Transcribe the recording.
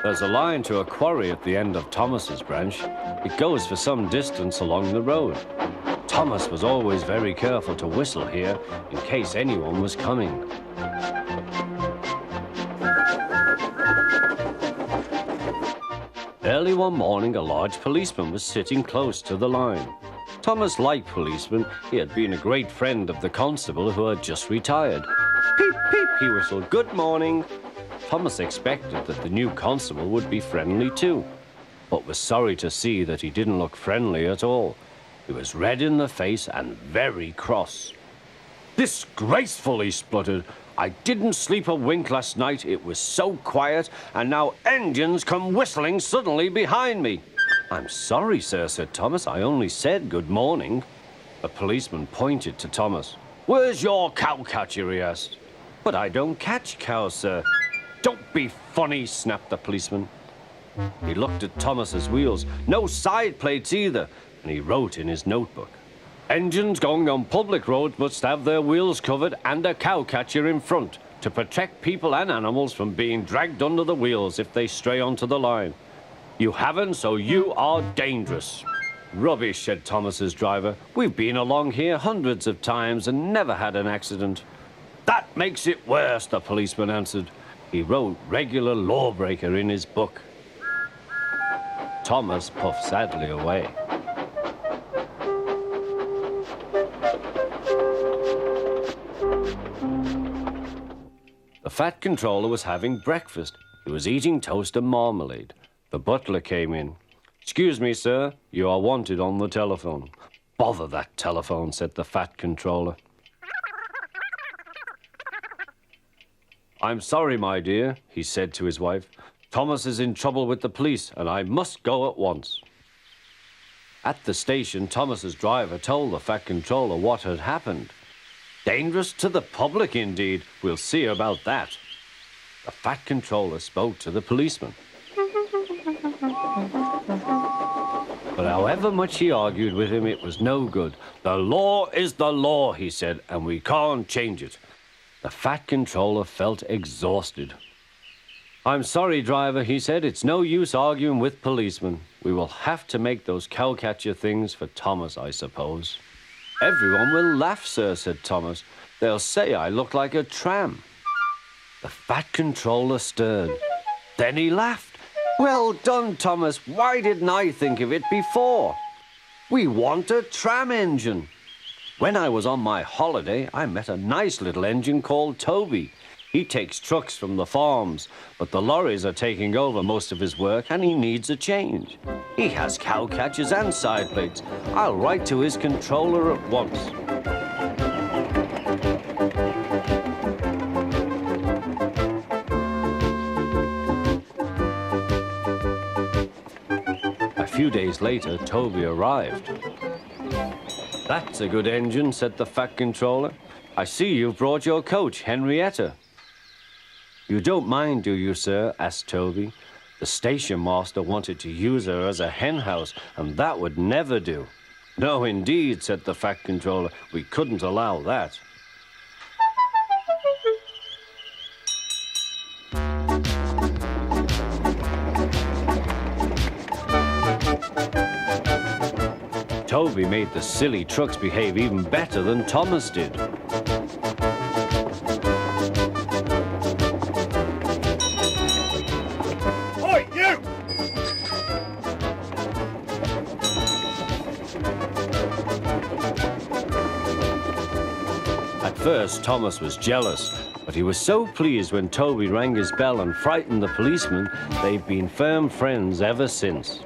There's a line to a quarry at the end of Thomas's branch. It goes for some distance along the road. Thomas was always very careful to whistle here in case anyone was coming. Early one morning, a large policeman was sitting close to the line. Thomas liked policemen. He had been a great friend of the constable who had just retired. Peep, peep, he whistled, "Good morning." Thomas expected that the new constable would be friendly too, but was sorry to see that he didn't look friendly at all. He was red in the face and very cross. "Disgraceful," he spluttered. "I didn't sleep a wink last night. It was so quiet, and now engines come whistling suddenly behind me." "I'm sorry, sir," said Thomas. "I only said good morning." The policeman pointed to Thomas. "Where's your cowcatcher?" he asked. "But I don't catch cows, sir." "Don't be funny," snapped the policeman. He looked at Thomas's wheels. No side plates either, and he wrote in his notebook, "Engines going on public roads must have their wheels covered and a cowcatcher in front to protect people and animals from being dragged under the wheels if they stray onto the line. You haven't, so you are dangerous." "Rubbish," said Thomas's driver. "We've been along here hundreds of times and never had an accident." "That makes it worse," the policeman answered. He wrote "regular lawbreaker" in his book. Thomas puffed sadly away. The fat controller was having breakfast. He was eating toast and marmalade. The butler came in. "Excuse me, sir, you are wanted on the telephone." "Bother that telephone," said the fat controller. "I'm sorry, my dear," he said to his wife. "Thomas is in trouble with the police, and I must go at once." At the station, Thomas's driver told the fat controller what had happened. Dangerous to the public, indeed. We'll see about that. The fat controller spoke to the policeman. But however much he argued with him, it was no good. "The law is the law," he said, "and we can't change it." The fat controller felt exhausted. "I'm sorry, driver," he said. "It's no use arguing with policemen. We will have to make those cowcatcher things for Thomas, I suppose." "Everyone will laugh, sir," said Thomas. "They'll say I look like a tram." The fat controller stirred. Then he laughed. "Well done, Thomas. Why didn't I think of it before? We want a tram engine. When I was on my holiday, I met a nice little engine called Toby. He takes trucks from the farms, but the lorries are taking over most of his work and he needs a change. He has cowcatchers and side plates. I'll write to his controller at once." A few days later, Toby arrived. "That's a good engine," said the fat controller. "I see you've brought your coach, Henrietta." "You don't mind, do you, sir?" asked Toby. "The station master wanted to use her as a hen house, and that would never do." "No, indeed," said the fat controller. "We couldn't allow that." Toby made the silly trucks behave even better than Thomas did. Oi, you! At first, Thomas was jealous, but he was so pleased when Toby rang his bell and frightened the policeman, they've been firm friends ever since.